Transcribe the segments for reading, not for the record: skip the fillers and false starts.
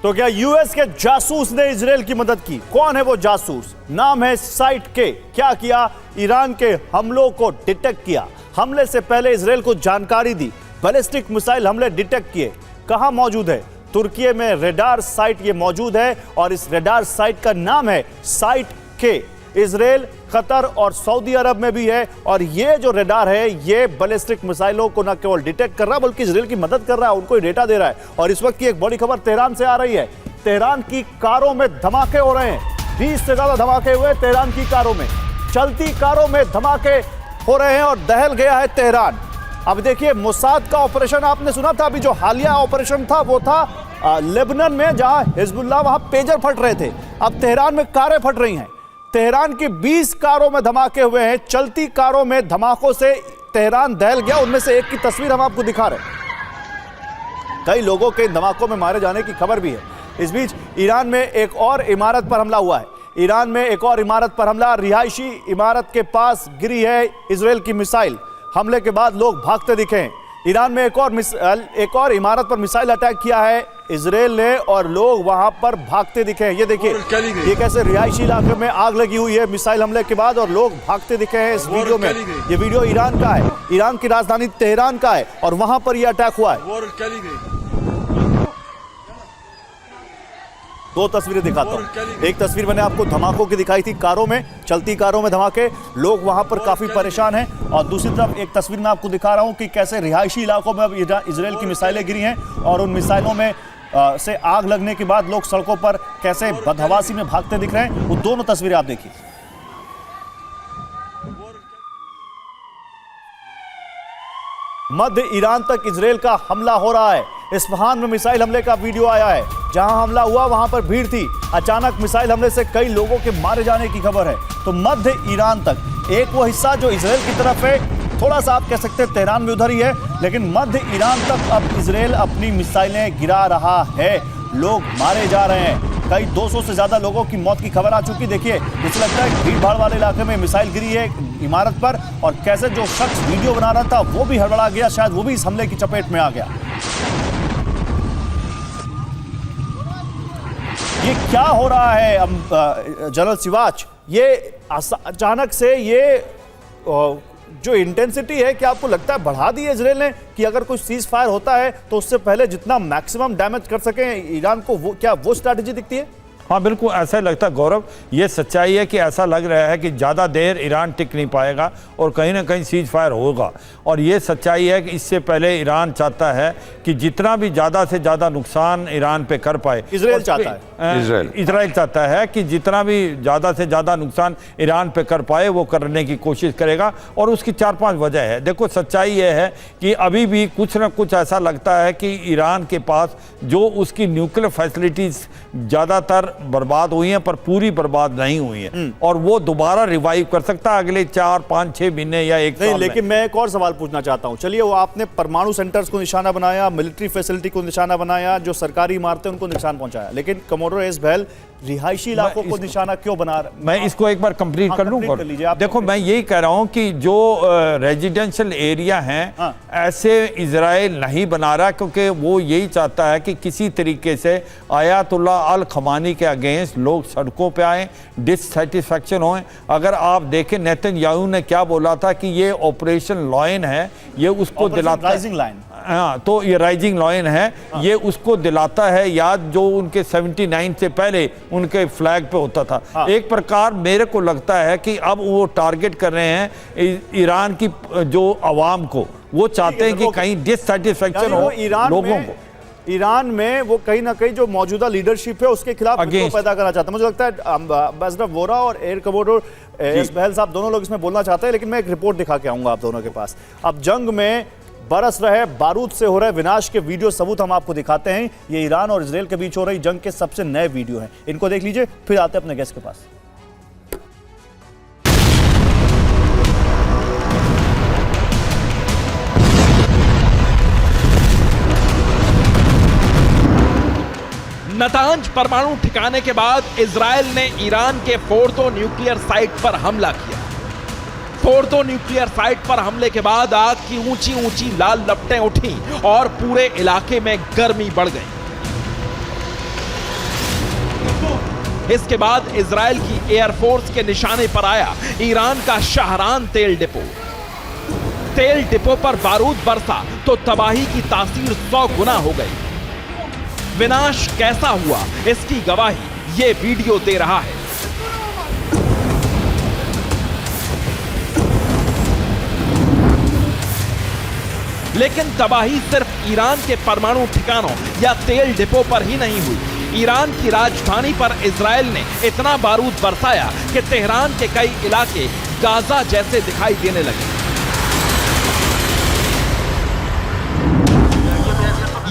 तो क्या यूएस के जासूस ने इजराइल की मदद की? कौन है वो जासूस? नाम है साइट के। क्या किया? ईरान के हमलों को डिटेक्ट किया। हमले से पहले इजराइल को जानकारी दी। बैलिस्टिक मिसाइल हमले डिटेक्ट किए। कहां मौजूद है? तुर्की में रेडार साइट ये मौजूद है और इस रेडार साइट का नाम है साइट के। इजराइल, कतर और सऊदी अरब में भी है और ये जो रेडार है ये बैलिस्टिक मिसाइलों को न केवल डिटेक्ट कर रहा है बल्कि इजराइल की मदद कर रहा है, उनको डेटा दे रहा है। और इस वक्त की एक बड़ी खबर तेहरान से आ रही है। तेहरान की कारों में धमाके हो रहे हैं। 20 से ज्यादा धमाके हुए तेहरान की कारों में। चलती कारों में धमाके हो रहे हैं और दहल गया है तेहरान। अब देखिए, मोसाद का ऑपरेशन आपने सुना था। अभी जो हालिया ऑपरेशन था वो था लेबनान में, जहां हिजबुल्लाह वहां पेजर फट रहे थे। अब तेहरान में कारें फट रही हैं। तेहरान की 20 कारों में धमाके हुए हैं। चलती कारों में धमाकों से तेहरान दहल गया। उनमें से एक की तस्वीर हम आपको दिखा रहे हैं। कई लोगों के धमाकों में मारे जाने की खबर भी है। इस बीच ईरान में एक और इमारत पर हमला हुआ है। ईरान में एक और इमारत पर हमला। रिहायशी इमारत के पास गिरी है इजराइल की मिसाइल। हमले के बाद लोग भागते दिखे हैं। ईरान में एक और इमारत पर मिसाइल अटैक किया है इजराइल ने और लोग वहां पर भागते दिखे हैं। ये देखिए, ये कैसे रिहायशी इलाके में आग लगी हुई है मिसाइल हमले के बाद और लोग भागते दिखे हैं इस वीडियो में। ये वीडियो ईरान का है, ईरान की राजधानी तेहरान का है और वहां पर यह अटैक हुआ है। दो तस्वीरें दिखाता हूं। एक तस्वीर मैंने आपको धमाकों की दिखाई थी, कारों में, चलती कारों में धमाके, लोग वहां पर काफी परेशान हैं। और दूसरी तरफ एक तस्वीर मैं आपको दिखा रहा हूं कि कैसे रिहायशी इलाकों में अब इजराइल की मिसाइलें गिरी हैं और उन मिसाइलों में से आग लगने के बाद लोग सड़कों पर कैसे बदहवासी में भागते दिख रहे हैं। वो दोनों तस्वीरें आप देखिए। मध्य ईरान तक इजराइल का हमला हो रहा है। इस्फहान में मिसाइल हमले का वीडियो आया है। जहां हमला हुआ वहां पर भीड़ थी। अचानक मिसाइल हमले से कई लोगों के मारे जाने की खबर है। तो मध्य ईरान तक, एक वो हिस्सा जो इजराइल की तरफ है, थोड़ा सा आप कह सकते हैं तेहरान में उधर ही है, लेकिन मध्य ईरान तक अब इजराइल अपनी मिसाइलें गिरा रहा है। लोग मारे जा रहे हैं। कई 200 से ज्यादा लोगों की मौत की खबर आ चुकी। देखिए, जैसे लगता है भीड़ भाड़ वाले इलाके में मिसाइल गिरी है इमारत पर और कैसे जो शख्स वीडियो बना रहा था वो भी हड़बड़ा गया, शायद वो भी इस हमले की चपेट में आ गया। ये क्या हो रहा है जनरल सिवाच? ये अचानक से ये जो इंटेंसिटी है, क्या आपको लगता है बढ़ा दी है इजराइल ने कि अगर कोई सीज फायर होता है तो उससे पहले जितना मैक्सिमम डैमेज कर सके ईरान को, वो स्ट्रैटेजी दिखती है? हाँ, बिल्कुल ऐसा ही लगता है गौरव। ये सच्चाई है कि ऐसा लग रहा है कि ज़्यादा देर ईरान टिक नहीं पाएगा और कहीं ना कहीं सीज फायर होगा। और ये सच्चाई है कि इससे पहले ईरान चाहता है कि जितना भी ज़्यादा से ज़्यादा नुकसान ईरान पे कर पाए। इजराइल चाहता है, इजराइल चाहता है कि जितना भी ज़्यादा से ज़्यादा नुकसान ईरान पे कर पाए वो करने की कोशिश करेगा। और उसकी 4-5 वजह है। देखो, सच्चाई ये है कि अभी भी कुछ ना कुछ ऐसा लगता है कि ईरान के पास जो उसकी न्यूक्लियर फैसिलिटीज़ ज़्यादातर बर्बाद हुई हैं पर पूरी बर्बाद नहीं हुई है और वो दोबारा रिवाइव कर सकता है अगले 4-5-6 महीने या एक साल में। लेकिन मैं एक और सवाल पूछना चाहता हूं। चलिए, वो आपने परमाणु सेंटर्स को निशाना बनाया, मिलिट्री फैसिलिटी को निशाना बनाया, जो सरकारी इमारतें उनको नुकसान पहुंचाया, लेकिन कमोडोर एस बहल रिहायशी इलाकों को निशाना क्यों बना रहे? मैं इसको एक बार कंप्लीट कर लूं। देखो, मैं यही कह रहा हूं कि जो रेजिडेंशियल एरिया हैं ऐसे इजराइल नहीं बना रहा, क्योंकि वो यही चाहता है कि किसी तरीके से आयतुल्लाह अल खमानी के अगेंस्ट लोग सड़कों पे आए, डिससेटिस्फैक्शन होए। अगर आप देखें, नेतन्याहू ने क्या बोला था कि ये ऑपरेशन लॉयन है, ये उसको दिलाता है। हाँ, तो ये राइजिंग लॉयन है। ये उसको दिलाता है याद जो उनके 79 से पहले उनके फ्लैग पे होता था। एक प्रकार मेरे को लगता है कि अब वो टारगेट कर रहे हैं ईरान की जो आवाम को। वो चाहते हैं कि कहीं डिससेटिस्फैक्शन हो लोगों को। ईरान में वो कहीं ना कहीं जो मौजूदा लीडरशिप है उसके खिलाफ पैदा करना चाहता है। मुझे लगता है एम्बेसडर वोरा और एयर कमोडोर एस बहल साहब दोनों लोग इसमें बोलना चाहते हैं, लेकिन मैं एक रिपोर्ट दिखा के आऊंगा आप दोनों के पास। अब जंग में बरस रहे बारूद से हो रहे विनाश के वीडियो सबूत हम आपको दिखाते हैं। ये ईरान और इजराइल के बीच हो रही जंग के सबसे नए वीडियो हैं। इनको देख लीजिए, फिर आते हैं अपने गेस्ट के पास। नतांज परमाणु ठिकाने के बाद इजराइल ने ईरान के फोर्दो न्यूक्लियर साइट पर हमला किया। फोर्दो न्यूक्लियर साइट पर हमले के बाद आग की ऊंची ऊंची लाल लपटें उठी और पूरे इलाके में गर्मी बढ़ गई। इसके बाद इजराइल की एयरफोर्स के निशाने पर आया ईरान का शाहरान तेल डिपो। तेल डिपो पर बारूद बरसा तो तबाही की तासीर 100 गुना हो गई। विनाश कैसा हुआ इसकी गवाही ये वीडियो दे रहा है। लेकिन तबाही सिर्फ ईरान के परमाणु ठिकानों या तेल डिपो पर ही नहीं हुई। ईरान की राजधानी पर इजराइल ने इतना बारूद बरसाया कि तेहरान के कई इलाके गाजा जैसे दिखाई देने लगे।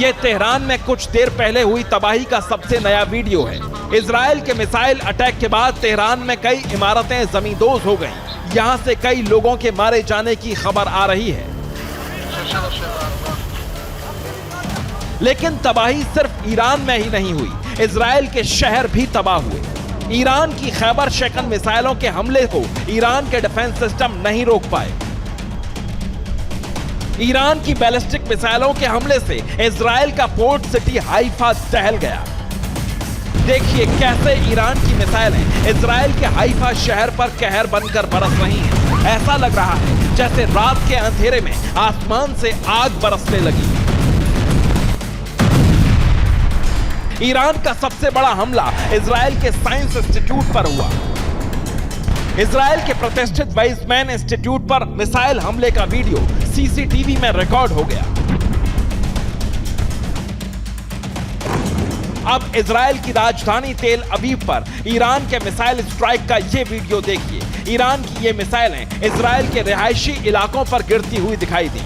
यह तेहरान में कुछ देर पहले हुई तबाही का सबसे नया वीडियो है। इजराइल के मिसाइल अटैक के बाद तेहरान में कई इमारतें जमींदोज हो गईं। यहां से कई लोगों के मारे जाने की खबर आ रही है। लेकिन तबाही सिर्फ ईरान में ही नहीं हुई, इजराइल के शहर भी तबाह हुए। ईरान की खैबर शेकन मिसाइलों के हमले को ईरान के डिफेंस सिस्टम नहीं रोक पाए। ईरान की बैलिस्टिक मिसाइलों के हमले से इजराइल का पोर्ट सिटी हाइफा दहल गया। देखिए कैसे ईरान की मिसाइलें इजराइल के हाइफा शहर पर कहर बनकर बरस रही हैं। ऐसा लग रहा है जैसे रात के अंधेरे में आसमान से आग बरसने लगी। ईरान का सबसे बड़ा हमला इजराइल के साइंस इंस्टीट्यूट पर हुआ। इजराइल के प्रतिष्ठित वाइजमैन इंस्टीट्यूट पर मिसाइल हमले का वीडियो सीसीटीवी में रिकॉर्ड हो गया। अब इजराइल की राजधानी तेल अवीव पर ईरान के मिसाइल स्ट्राइक का यह वीडियो देखिए। ईरान की ये मिसाइलें इजराइल के रिहायशी इलाकों पर गिरती हुई दिखाई दी।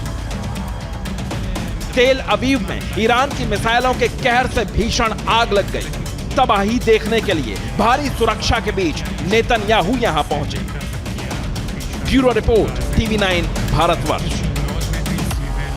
तेल अवीव में ईरान की मिसाइलों के कहर से भीषण आग लग गई। तबाही देखने के लिए भारी सुरक्षा के बीच नेतन्याहू यहां पहुंचे। Bureau report, TV9 Bharatvarsh.